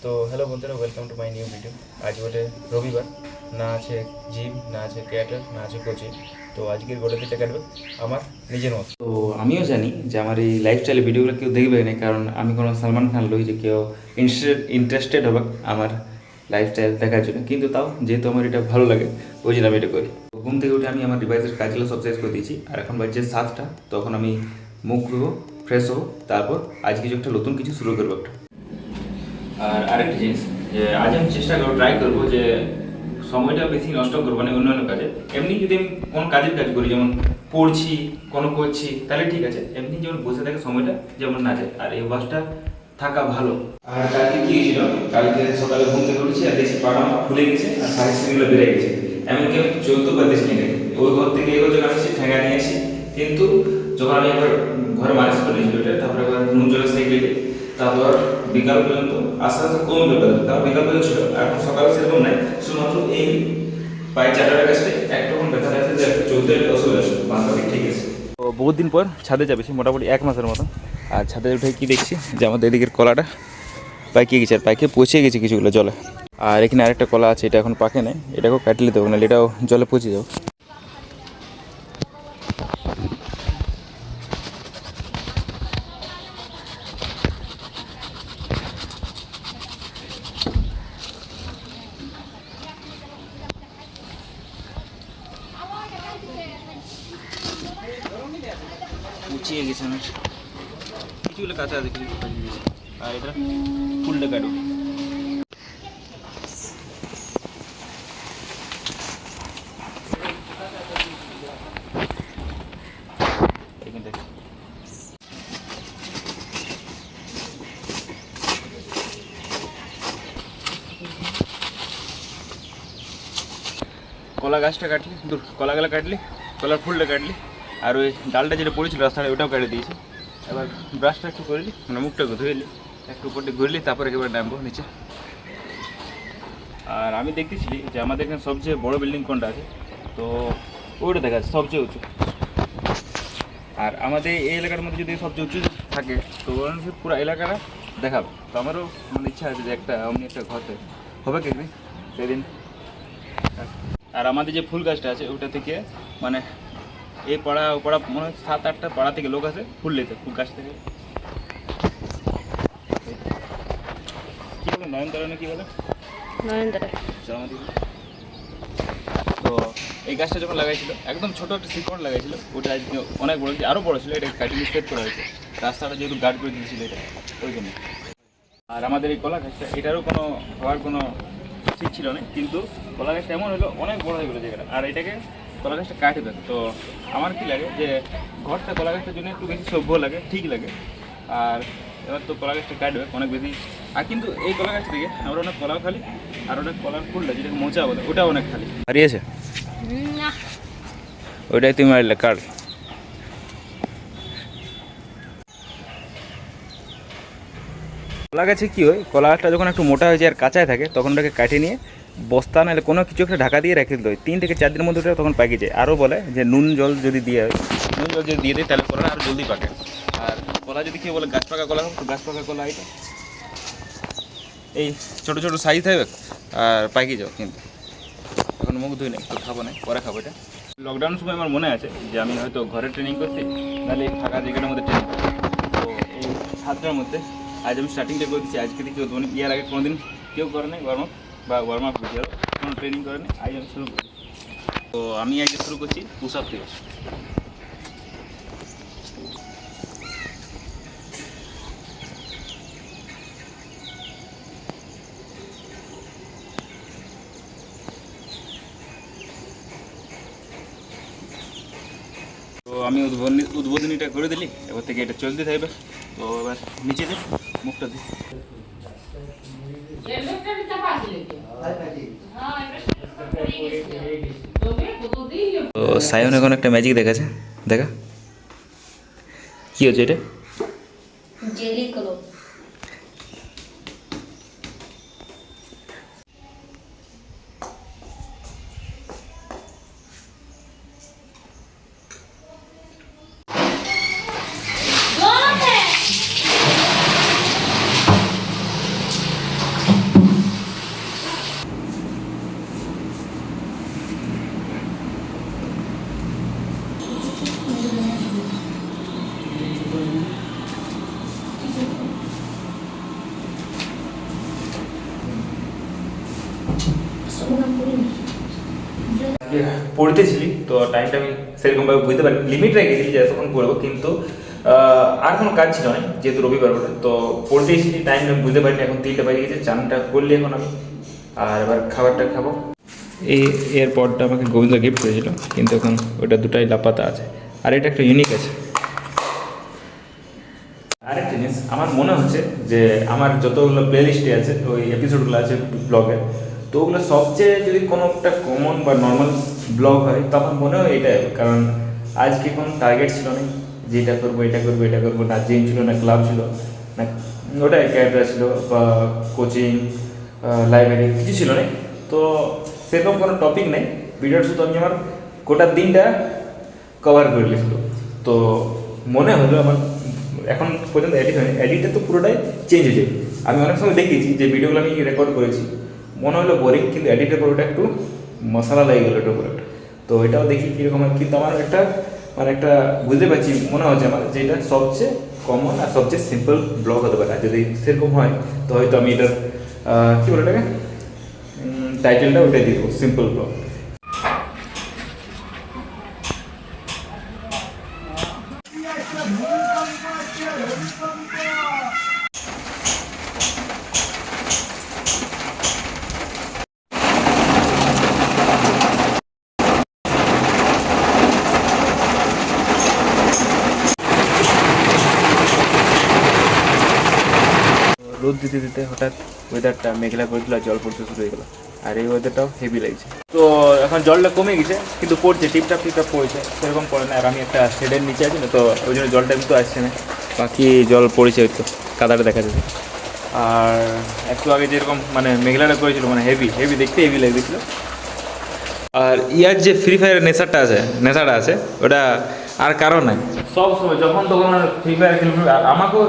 তো হ্যালো বন্ধুরা, welcome to my new video. আজ বলে রবিবার, না আছে জিম, না আছে ক্যাটার, না আছে কোচিং। তো আজকের গোটা দিনটা কাটবে আমার নিজের মতো। তো আমিও জানি যে আমার এই লাইফস্টাইলের ভিডিওগুলো কেউ দেখবে না, কারণ আমি কোনো সালমান খান লই যে কেউ ইন্টারেস্টেড হবে আমার লাইফস্টাইল দেখার জন্য। কিন্তু তাও যেহেতু আমার এটা ভালো লাগে, ওই জন্য আমি এটা করি। ঘুম থেকে উঠে আমি আমার ডিভাইসের কাজগুলো সব শেষ করে দিয়েছি, আর এখন বাজছে 7টা। তখন আমি মুখ ধুবো, ফ্রেশ হবো, তারপর আজ কিছু একটা নতুন কিছু শুরু করবো একটা। আর আরেকটা জিনিস, যে আজ আমি চেষ্টা করবো, ট্রাই করবো যে সময়টা বেশি নষ্ট করবো না অন্যান্য কাজে। এমনি যদি আমি কোনো কাজের কাজ করি, যেমন পড়ছি, কোনো করছি, তাহলে ঠিক আছে। এমনি যেমন বসে থাকে সময়টা যেমন না যায়, আর এই অভ্যাসটা থাকা ভালো। আর কালকে কি হয়েছিল, কালকে সকালে ঘুম থেকে উঠেছি আর দেখছি পাটা আমার ফুলে গেছে আর পায়ের সিঁড়িগুলো বেড়ে গেছে। এমনকি আমি চলতেও পারতেছি না। ওই ঘর থেকে এই ঘর যখন আসছি ঠেঙা নিয়ে আসি, কিন্তু যখন আমি একবার ঘরে মালিশ করে নিয়েছি ওটা, তারপরে একবার নুন জলের সাইকেলে, তারপর বিকাল পর্যন্ত আস্তে আস্তে কমে গেল। তারপর বিকাল পর্যন্ত ছিল, এখন সকালে সেরকম নাই, শুধুমাত্র এই পায়ে চাটার কাছে একটুকুন ব্যথা আছে, যে চলতে অসুবিধা আছে, বাঁধা ঠিক আছে। তো বহুত দিন পর ছাদে যাবেছি, মোটামুটি 1 মাসের মতো। আর ছাদে উঠে কি দেখছি যে আমাদের এদিকের কলাটা পাকিয়ে গেছে, আর পাকিয়ে পচে গেছে কিছুগুলো জলে। আর এখানে আরেকটা কলা আছে, এটা এখন পাকে নেই, এটাকেও কাটলে দেবো, নাহলে এটাও জলে পচে যাবো। পচিয়ে গেছে আমার কিছুগুলো, কাঁচা আছে কিছু পাকিয়ে গেছে। আর এটা ফুলটা কাটো। কলা গাছটা কাটলি, দূর কলাগুলো কাটলি, কলার ফুলটা কাটলি, আর ওই ডালটা যেটা পড়েছিল রাস্তায় ওটাও কেটে দিয়েছি। এবার ব্রাশটা একটু করলি, মানে মুখটাকে ধুইলি, একটু উপরটা ঘুরলি, তারপরে একেবারে নামবো নিচে। আর আমি দেখতেছিলি যে আমাদের এখানে সবচেয়ে বড় বিল্ডিং কোনটা আছে, তো ওইটা দেখা যাচ্ছে সবচেয়ে উঁচু। আর আমাদের এই এলাকার মধ্যে যদি সবচেয়ে উঁচু থাকে, তো পুরো এলাকাটা দেখাবো। তো আমারও মানে ইচ্ছা আছে যে একটা অমনি একটা ঘরতে হবে কি সেদিন। আর আমাদের যে ফুল গাছটা আছে ওটা থেকে মানে এই পাড়া ও পাড়া মনে হয় 7-8টা পাড়া থেকে লোক আছে ফুল নিতে, ফুল গাছ থেকে। কী বলে নয়নতারা না কি বলে, নয়নতারা। তো এই গাছটা যখন লাগাইছিল একদম ছোটো একটা শিকড় লাগাইছিল, ওটা আজকে অনেক বড়, আরও বড় ছিল, এটা কাটিয়ে সেট করা হয়েছে। রাস্তাটা যেহেতু গার্ড করে দিয়েছিল এটা, ওই জন্য। আর আমাদের এই কলা গাছটা, এটারও কোনো হওয়ার কোনো ঠিক ছিল না, কিন্তু কলা গাছটা এমন হলো অনেক বড় হয়ে গেলো জায়গাটা, আর এটাকে কলা গাছটা কাটে দেয়। তো আমার কি লাগে যে ঘরটা কলা গাছটার জন্য একটু বেশি সভ্য লাগে, ঠিক লাগে। আর এবার তো কলা গাছটা কাটবে অনেক বেশি। আর কিন্তু এই কলা গাছ থেকে আমরা অনেক কলাও খালি, আর ওটা কলার ফুলটা যেটাকে মোচা বলে ওটাও অনেক খালি হারিয়েছে। ওইটাই তুমি মারলে কাট। কলা গাছে কী হয়, কলা গাছটা যখন একটু মোটা হয়ে যায় আর কাঁচায় থাকে, তখন ওটাকে কাটে নিয়ে বস্তা নাহলে কোনো কিছু একটা ঢাকা দিয়ে রেখে দিতে হয়। 3 থেকে 4 দিনের মধ্যে ওটা তখন পাকে যায়। আরও বলে যে নুন জল যদি দিয়ে নুন জল যদি দিয়ে দেয় তাহলে কলা আরও জলদি পাকে। আর কলা যদি কেউ বলে গাছ পাকা কলা হোক, তো গাছ পাকা কলা এটা এই ছোটো ছোটো সাইজ থাকবে আর পাকি যাও। কিন্তু এখন মুখ ধুই নেই, তো খাবো না, পরে খাবো। এটা লকডাউনের সময় আমার মনে আছে যে আমি হয়তো ঘরে ট্রেনিং করছি, নাহলে এই ফাঁকা জায়গাটার মধ্যে ট্রেনিং করছি। তো এই 7টার মধ্যে আজ আমি স্টার্টিংটা করে দিচ্ছি। আজকে থেকে মানে ইয়ার আগে কোনো দিন কেউ করে নেই ওয়ার্ম আপ বা ওয়ার্ম আপ করছি, আর কোনো ট্রেনিং করে নেই, আজ আমি শুরু করি। তো আমি আজকে শুরু করছি পুশ আপ থেকে। তো আমি উদ্বোধনীটা করে দিলি, এবার থেকে এটা চলতে থাকবে। তো এবার নিচে দিই, মুখটা দিই। তো সায়ন এখন একটা ম্যাজিক দেখাচ্ছে, দেখা কি হচ্ছে এটা। জেলি কলো। পড়তেছিলি তো টাইমটা আমি সেরকমভাবে বুঝতে পারি লিমিট রেখেছি যে এতক্ষণ পড়বো, কিন্তু আর কোনো কাজ ছিল না যেহেতু রবিবার বলে, তো পড়তেইছিলি টাইম বুঝতে পারিনি। এখন 3টা বাজে গেছে, চানটা করলি এখন আমি, আর এবার খাবারটা খাবো। এই এয়ারপডটা আমাকে গোবিন্দ গিফট করেছিল, কিন্তু এখন ওটা দুটাই লাপাতা আছে, আর এটা একটা ইউনিক আছে। আরেকটা জিনিস আমার মনে হচ্ছে যে আমার যতগুলো প্লে লিস্টে আছে ওই এপিসোডগুলো আছে ব্লগের, তো ওগুলো সবচেয়ে যদি কোনো একটা কমন বা নর্মাল ব্লগ হয় তখন মনে হয় এটাই হবে। কারণ আজকে কোনো টার্গেট ছিল না যে এটা করবো এটা করবো এটা করবো, না জিম ছিল না ক্লাব ছিল না, ওটাই ক্যাডরা ছিল বা কোচিং লাইব্রেরি কিছু ছিল না। তো সেরকম কোনো টপিক নেই, ভিডিওর শুধু আমি আমার গোটা দিনটা কভার করে লিখল। তো মনে হলো আমার এখন পর্যন্ত এডিট হয়নি, এডিটটা তো পুরোটাই চেঞ্জ হয়ে যায়। আমি অনেক সময় দেখেছি যে ভিডিওগুলো আমি রেকর্ড করেছি মনে হলো বোরিং, কিন্তু এডিটের পর ওটা একটু মশলা লেগে গেলো এটার উপর একটা। তো এটাও দেখি কীরকম হয়, কিন্তু আমার একটা মানে একটা বুঝতে পারছি মনে হচ্ছে আমার যে এটা সবচেয়ে কমন আর সবচেয়ে সিম্পল ব্লগ হতে পারে। আর যদি সেরকম হয় তো হয়তো আমি এটার কী বলে এটাকে টাইটেলটা ওটাই দিয়ে দেবো, সিম্পল ব্লগ। রোদ দিতে দিতে হঠাৎ ওয়েদারটা মেঘলা করে দিল, জল পড়তে শুরু হয়ে গেলো, আর এই ওয়েদারটাও হেভি লাগছে। তো এখন জলটা কমে গেছে, কিন্তু পড়ছে টিপটাপ টিপটাপ পড়ছে, সেরকম পড়ে না। আর আমি একটা শেডের নিচে আছি না, তো ওই জন্য জলটা কিন্তু আসছে না, বাকি জল পড়েছে হয়তো কাদাটা দেখা যাচ্ছে। আর একটু আগে যেরকম মানে মেঘলাটা করেছিল মানে হেভি হেভি দেখতে হেভি লাগছিল। আর ইয়ার যে ফ্রি ফায়ারের নেশাটা আছে ওটা আর কারণ নাই, সব সময় যখন তখন ফ্রি ফায়ার খেলবে। আর আমাকেও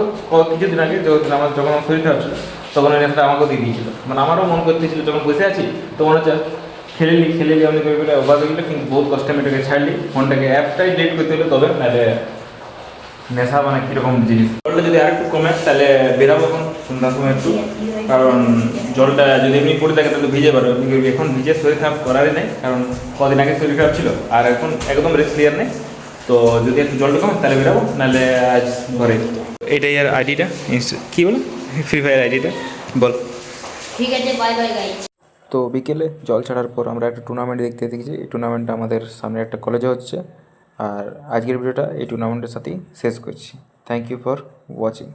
কিছুদিন আগে যখন আমার শরীর খারাপ ছিল তখন ওই নেশাটা আমাকেও দিয়ে দিয়েছিল। মানে আমারও মন করতেছিল যখন বসে আছি তখন হচ্ছে খেলেলি আমি করে করে অবাক হয়ে গেলো, কিন্তু বহুত কষ্টে আমি এটাকে ছাড়লি, ফোনটাকে অ্যাপটাই ডিলিট করতে হলো তবে, নাহলে নেশা মানে কীরকম জিনিস। জলটা যদি আর একটু কমে তাহলে বেরাবো এখন সন্ধ্যার সময় একটু, কারণ জলটা যদি এমনি পড়ে থাকে তাহলে ভিজে পারো। এখন ভিজে শরীর খারাপ করারই নেই, কারণ কদিন আগে শরীর খারাপ ছিল আর এখন একদম রেস্ট ক্লিয়ার নেই। তো যদি একটু জলটা কমে তাহলে বেরাবো, নাহলে আজ ঘরে। এটাই আর আইডিটা কী বলো ফ্রি ফায়ার আইডিটা বল। ঠিক আছে, বাই বাই গাইস। তো বিকেলে জল ছাড়ার পর আমরা একটা টুর্নামেন্ট দেখতে দেখেছি। এই টুর্নামেন্টটা আমাদের সামনে একটা কলেজে হচ্ছে, আর আজকের ভিডিওটা এই টুর্নামেন্টের সাথেই শেষ করছি। Thank you for watching.